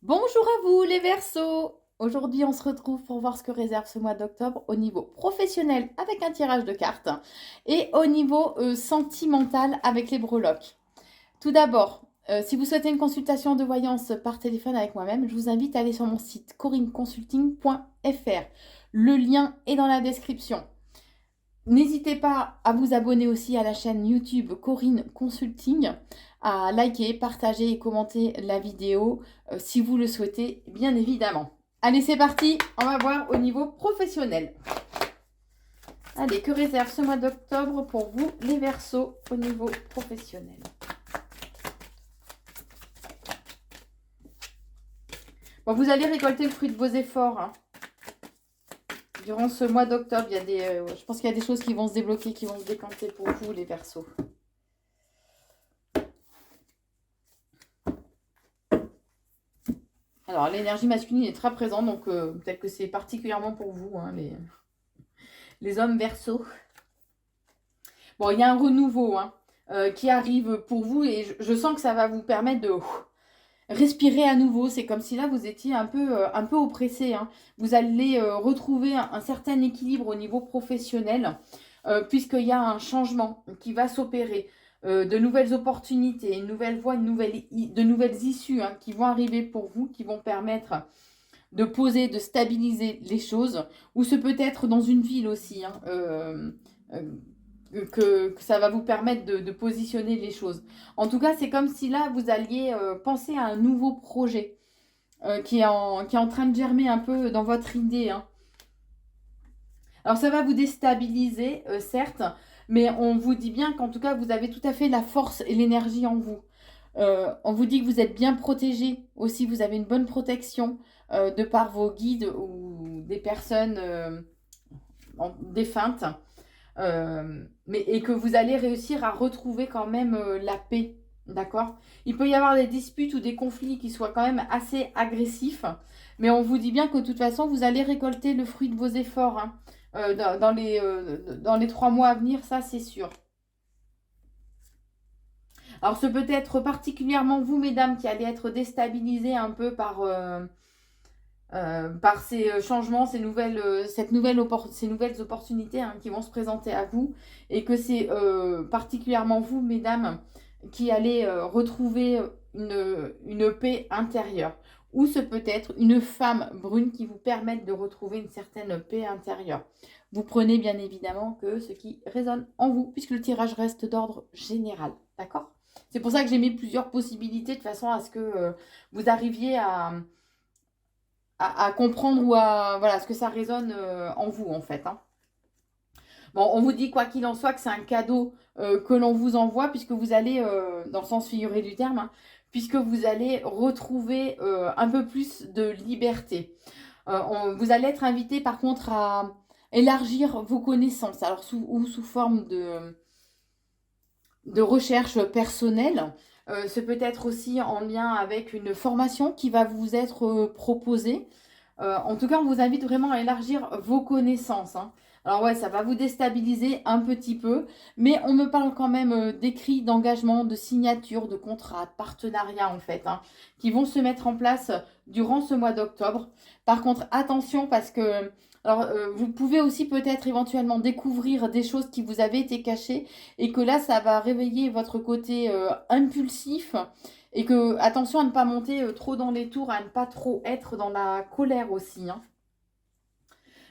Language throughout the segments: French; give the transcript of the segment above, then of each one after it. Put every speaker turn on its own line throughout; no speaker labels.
Bonjour à vous les Verseaux! Aujourd'hui, on se retrouve pour voir ce que réserve ce mois d'octobre au niveau professionnel avec un tirage de cartes et au niveau sentimental avec les breloques. Tout d'abord, si vous souhaitez une consultation de voyance par téléphone avec moi-même, je vous invite à aller sur mon site corinneconsulting.fr. Le lien est dans la description. N'hésitez pas à vous abonner aussi à la chaîne YouTube Corinne Consulting, à liker, partager et commenter la vidéo si vous le souhaitez, bien évidemment. Allez, c'est parti, on va voir au niveau professionnel. Allez, que réserve ce mois d'octobre pour vous, les Verseaux, au niveau professionnel? Bon, vous allez récolter le fruit de vos efforts, hein. Durant ce mois d'octobre, je pense qu'il y a des choses qui vont se débloquer, qui vont se décanter pour vous, les Verseaux. Alors, l'énergie masculine est très présente, donc peut-être que c'est particulièrement pour vous, hein, les hommes Verseaux. Bon, il y a un renouveau qui arrive pour vous et je sens que ça va vous permettre de respirer à nouveau. C'est comme si là, vous étiez un peu oppressé, hein. Vous allez retrouver un certain équilibre au niveau professionnel puisqu'il y a un changement qui va s'opérer. De nouvelles opportunités, une nouvelle voie, de nouvelles issues qui vont arriver pour vous, qui vont permettre de poser, de stabiliser les choses, ou ce peut être dans une ville aussi, que ça va vous permettre de positionner les choses. En tout cas, c'est comme si là, vous alliez penser à un nouveau projet qui est en train de germer un peu dans votre idée, hein. Alors, ça va vous déstabiliser, certes, mais on vous dit bien qu'en tout cas, vous avez tout à fait la force et l'énergie en vous. On vous dit que vous êtes bien protégé aussi, vous avez une bonne protection de par vos guides ou des personnes défuntes, et que vous allez réussir à retrouver quand même la paix, d'accord? Il peut y avoir des disputes ou des conflits qui soient quand même assez agressifs, mais on vous dit bien que de toute façon, vous allez récolter le fruit de vos efforts, hein, dans les 3 mois à venir, ça c'est sûr. Alors, ce peut être particulièrement vous, mesdames, qui allez être déstabilisées un peu par ces changements, ces nouvelles opportunités qui vont se présenter à vous. Et que c'est particulièrement vous, mesdames, qui allez retrouver une paix intérieure. Ou ce peut être une femme brune qui vous permette de retrouver une certaine paix intérieure. Vous prenez bien évidemment que ce qui résonne en vous, puisque le tirage reste d'ordre général. D'accord? C'est pour ça que j'ai mis plusieurs possibilités de façon à ce que vous arriviez à comprendre ou à voilà, ce que ça résonne en vous en fait, hein. Bon, on vous dit quoi qu'il en soit que c'est un cadeau que l'on vous envoie puisque vous allez, dans le sens figuré du terme, puisque vous allez retrouver un peu plus de liberté. Vous allez être invité par contre à élargir vos connaissances, alors sous forme de recherche personnelle. Ce peut être aussi en lien avec une formation qui va vous être proposée. En tout cas, on vous invite vraiment à élargir vos connaissances, hein. Alors ouais, ça va vous déstabiliser un petit peu, mais on me parle quand même d'écrits, d'engagement, de signatures, de contrats, de partenariats en fait, qui vont se mettre en place durant ce mois d'octobre. Par contre, attention parce que alors, vous pouvez aussi peut-être éventuellement découvrir des choses qui vous avaient été cachées et que là, ça va réveiller votre côté impulsif et que, attention à ne pas monter trop dans les tours, à ne pas trop être dans la colère aussi, hein.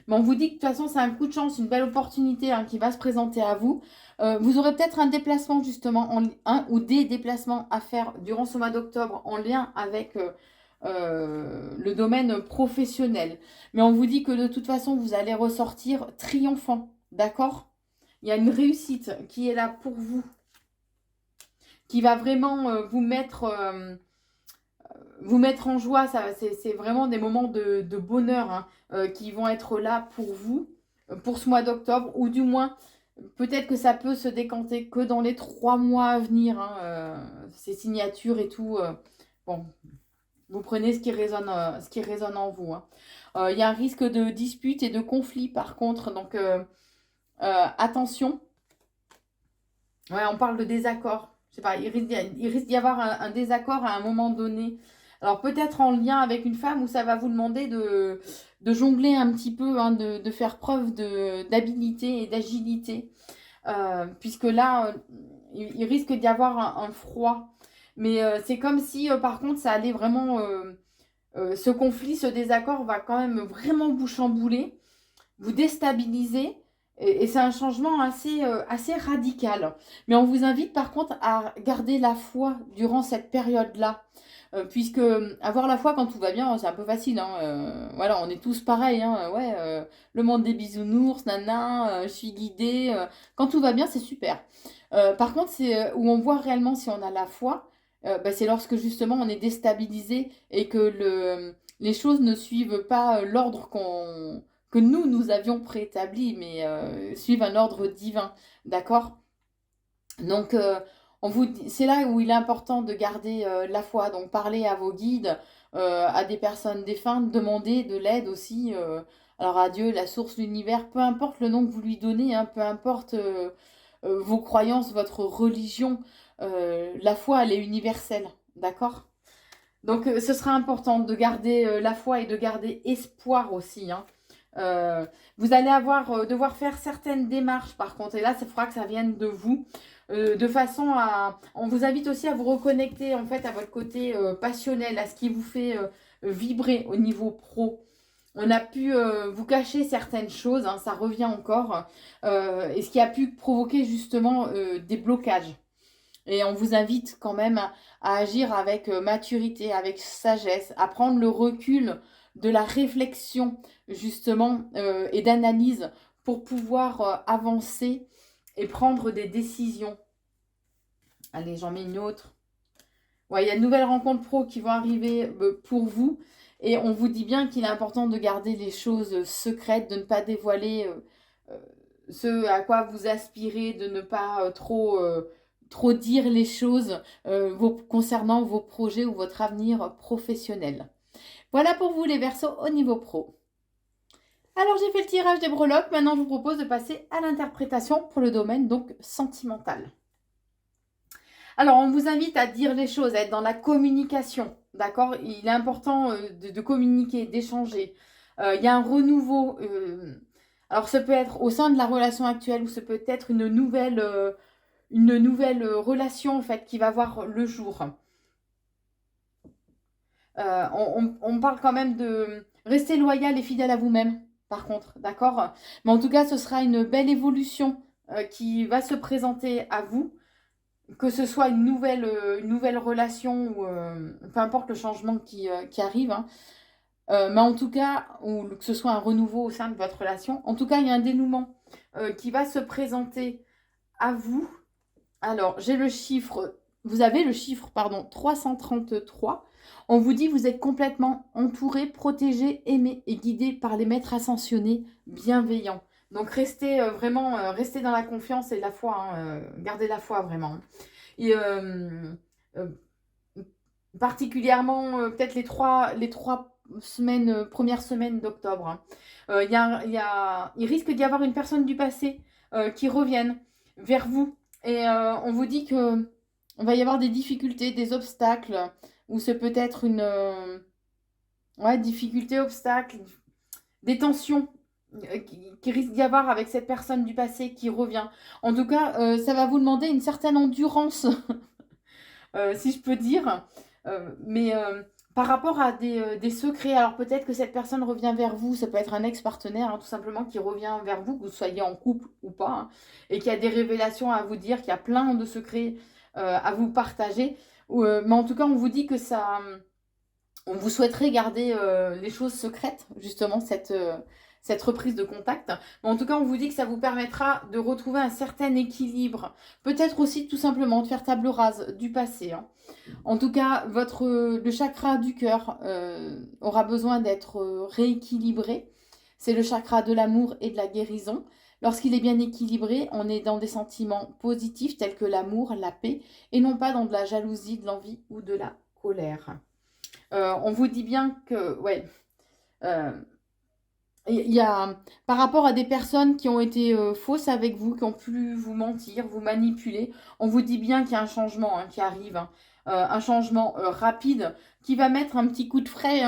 Mais on vous dit que de toute façon, c'est un coup de chance, une belle opportunité qui va se présenter à vous. Vous aurez peut-être un déplacement justement, un ou des déplacements à faire durant ce mois d'octobre en lien avec le domaine professionnel. Mais on vous dit que de toute façon, vous allez ressortir triomphant, d'accord? Il y a une réussite qui est là pour vous, qui va vraiment vous mettre en joie. C'est vraiment des moments de bonheur qui vont être là pour vous, pour ce mois d'octobre, ou du moins, peut-être que ça peut se décanter que dans les 3 mois à venir, ces signatures et tout. Bon, vous prenez ce qui résonne en vous, hein. Il y a un risque de dispute et de conflit par contre, donc attention. Ouais, on parle de désaccord. Je sais pas, il risque d'y avoir un désaccord à un moment donné Alors peut-être en lien avec une femme où ça va vous demander de jongler un petit peu, hein, de faire preuve d'habilité et d'agilité. Puisque là, il risque d'y avoir un froid. Mais c'est comme si, par contre, ça allait vraiment... ce conflit, ce désaccord va quand même vraiment vous chambouler, vous déstabiliser. Et c'est un changement assez radical. Mais on vous invite par contre à garder la foi durant cette période-là. Puisque avoir la foi quand tout va bien, c'est un peu facile. Hein, voilà, on est tous pareils. Hein, ouais, le monde des bisounours, nana, je suis guidée. Quand tout va bien, c'est super. Par contre, c'est où on voit réellement si on a la foi, bah, c'est lorsque justement on est déstabilisé et que les choses ne suivent pas l'ordre que nous avions préétabli, mais suivent un ordre divin. D'accord? Donc, c'est là où il est important de garder la foi. Donc, parler à vos guides, à des personnes défuntes, demander de l'aide aussi. Alors, à Dieu, la source, l'univers, peu importe le nom que vous lui donnez, hein, peu importe vos croyances, votre religion, la foi, elle est universelle. D'accord? Donc, ce sera important de garder la foi et de garder espoir aussi. Hein. Euh, Vous allez devoir faire certaines démarches par contre, et là, il faudra que ça vienne de vous, de façon à... On vous invite aussi à vous reconnecter en fait à votre côté passionnel, à ce qui vous fait vibrer au niveau pro. On a pu vous cacher certaines choses, hein, ça revient encore, et ce qui a pu provoquer justement des blocages. Et on vous invite quand même à agir avec maturité, avec sagesse, à prendre le recul de la réflexion justement et d'analyse pour pouvoir avancer et prendre des décisions. Allez, j'en mets une autre. Ouais, il y a de nouvelles rencontres pro qui vont arriver pour vous. Et on vous dit bien qu'il est important de garder les choses secrètes, de ne pas dévoiler euh, ce à quoi vous aspirez, de ne pas trop dire les choses concernant vos projets ou votre avenir professionnel. Voilà pour vous les Verseaux au niveau pro. Alors j'ai fait le tirage des breloques, maintenant je vous propose de passer à l'interprétation pour le domaine donc sentimental. Alors, on vous invite à dire les choses, à être dans la communication, d'accord? Il est important de communiquer, d'échanger. Il y a un renouveau. Alors, ça peut être au sein de la relation actuelle ou ça peut être une nouvelle relation, en fait, qui va voir le jour. On parle quand même de rester loyal et fidèle à vous-même, par contre, d'accord? Mais en tout cas, ce sera une belle évolution qui va se présenter à vous. Que ce soit une nouvelle relation ou peu importe le changement qui arrive, hein. Mais en tout cas, ou que ce soit un renouveau au sein de votre relation, en tout cas, il y a un dénouement qui va se présenter à vous. Alors, vous avez le chiffre, pardon, 333. On vous dit que vous êtes complètement entouré, protégé, aimé et guidé par les maîtres ascensionnés bienveillants. Donc, restez dans la confiance et la foi, hein, gardez la foi vraiment. Et euh, particulièrement peut-être les trois semaines, premières semaines d'octobre. Hein. Il risque d'y avoir une personne du passé qui revienne vers vous. Et on vous dit que on va y avoir des difficultés, des obstacles, ou c'est peut-être une ouais, difficulté, obstacle, des tensions qui risque d'y avoir avec cette personne du passé qui revient. En tout cas, ça va vous demander une certaine endurance si je peux dire. Mais par rapport à des secrets, alors peut-être que cette personne revient vers vous, ça peut être un ex-partenaire, hein, tout simplement, qui revient vers vous, que vous soyez en couple ou pas, hein, et qui a des révélations à vous dire, qui a plein de secrets à vous partager. Mais en tout cas, on vous dit que ça... On vous souhaiterait garder les choses secrètes, justement, cette reprise de contact. Mais en tout cas, on vous dit que ça vous permettra de retrouver un certain équilibre. Peut-être aussi tout simplement de faire table rase du passé. Hein. En tout cas, le chakra du cœur aura besoin d'être rééquilibré. C'est le chakra de l'amour et de la guérison. Lorsqu'il est bien équilibré, on est dans des sentiments positifs tels que l'amour, la paix, et non pas dans de la jalousie, de l'envie ou de la colère. On vous dit bien que, ouais, il y a, par rapport à des personnes qui ont été fausses avec vous, qui ont pu vous mentir, vous manipuler, on vous dit bien qu'il y a un changement qui arrive, hein. Un changement rapide qui va mettre un petit coup de frais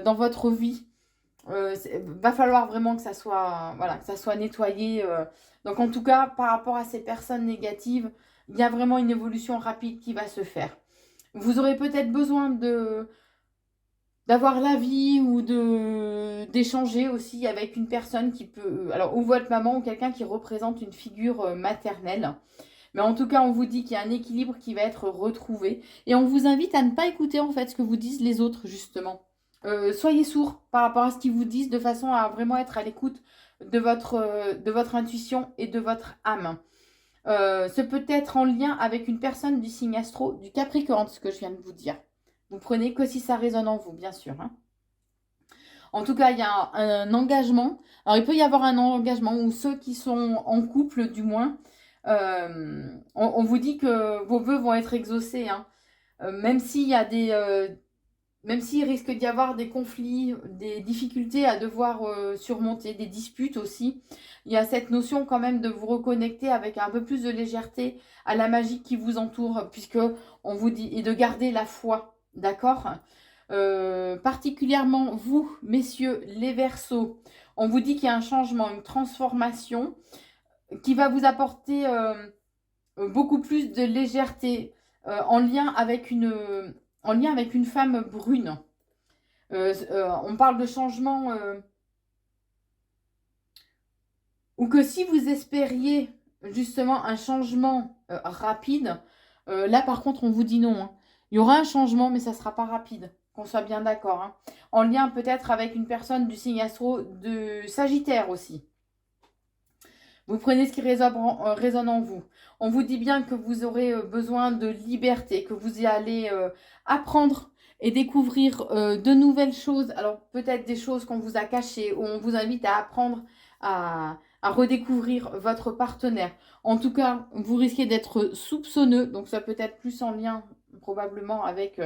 dans votre vie. Va falloir vraiment que ça soit, voilà, que ça soit nettoyé. Donc en tout cas, par rapport à ces personnes négatives, il y a vraiment une évolution rapide qui va se faire. Vous aurez peut-être besoin d'avoir l'avis ou d'échanger aussi avec une personne qui peut, alors ou votre maman ou quelqu'un qui représente une figure maternelle. Mais en tout cas, on vous dit qu'il y a un équilibre qui va être retrouvé. Et on vous invite à ne pas écouter en fait ce que vous disent les autres, justement. Soyez sourds par rapport à ce qu'ils vous disent de façon à vraiment être à l'écoute de votre intuition et de votre âme. Ce peut être en lien avec une personne du signe astro du Capricorne, ce que je viens de vous dire. Vous prenez que si ça résonne en vous, bien sûr, hein. En tout cas, il y a un engagement. Alors, il peut y avoir un engagement où ceux qui sont en couple, du moins, on vous dit que vos vœux vont être exaucés, hein. Même s'il y a même s'il risque d'y avoir des conflits, des difficultés à devoir surmonter, des disputes aussi, il y a cette notion quand même de vous reconnecter avec un peu plus de légèreté à la magie qui vous entoure, puisque on vous dit, et de garder la foi, d'accord? Particulièrement vous, messieurs les Verseaux, on vous dit qu'il y a un changement, une transformation qui va vous apporter beaucoup plus de légèreté en lien avec une femme brune. On parle de changement ou que si vous espériez justement un changement rapide, là par contre on vous dit non, hein. Il y aura un changement mais ça ne sera pas rapide, qu'on soit bien d'accord, hein. En lien peut-être avec une personne du signe astro de Sagittaire aussi. Vous prenez ce qui résonne en vous. On vous dit bien que vous aurez besoin de liberté, que vous y allez apprendre et découvrir de nouvelles choses. Alors peut-être des choses qu'on vous a cachées ou on vous invite à apprendre à redécouvrir votre partenaire. En tout cas, vous risquez d'être soupçonneux, donc ça peut être plus en lien probablement avec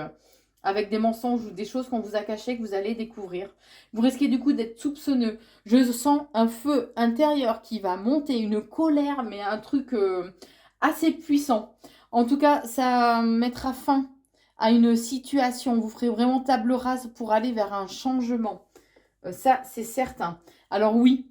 des mensonges ou des choses qu'on vous a cachées que vous allez découvrir. Vous risquez du coup d'être soupçonneux. Je sens un feu intérieur qui va monter, une colère, mais un truc assez puissant. En tout cas, ça mettra fin à une situation. Vous ferez vraiment table rase pour aller vers un changement. Ça, c'est certain. Alors oui,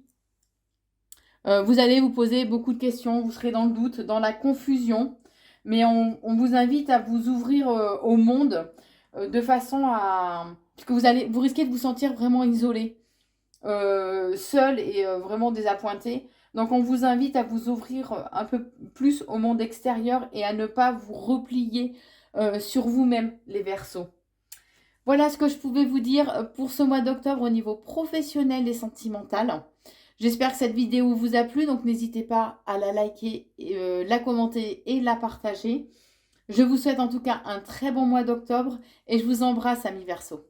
vous allez vous poser beaucoup de questions, vous serez dans le doute, dans la confusion, mais on vous invite à vous ouvrir au monde de façon à... Parce que vous risquez de vous sentir vraiment isolé, seul et vraiment désappointé. Donc on vous invite à vous ouvrir un peu plus au monde extérieur et à ne pas vous replier sur vous-même, les Verseaux. Voilà ce que je pouvais vous dire pour ce mois d'octobre au niveau professionnel et sentimental. J'espère que cette vidéo vous a plu, donc n'hésitez pas à la liker, la commenter et la partager. Je vous souhaite en tout cas un très bon mois d'octobre et je vous embrasse, amis Verseaux.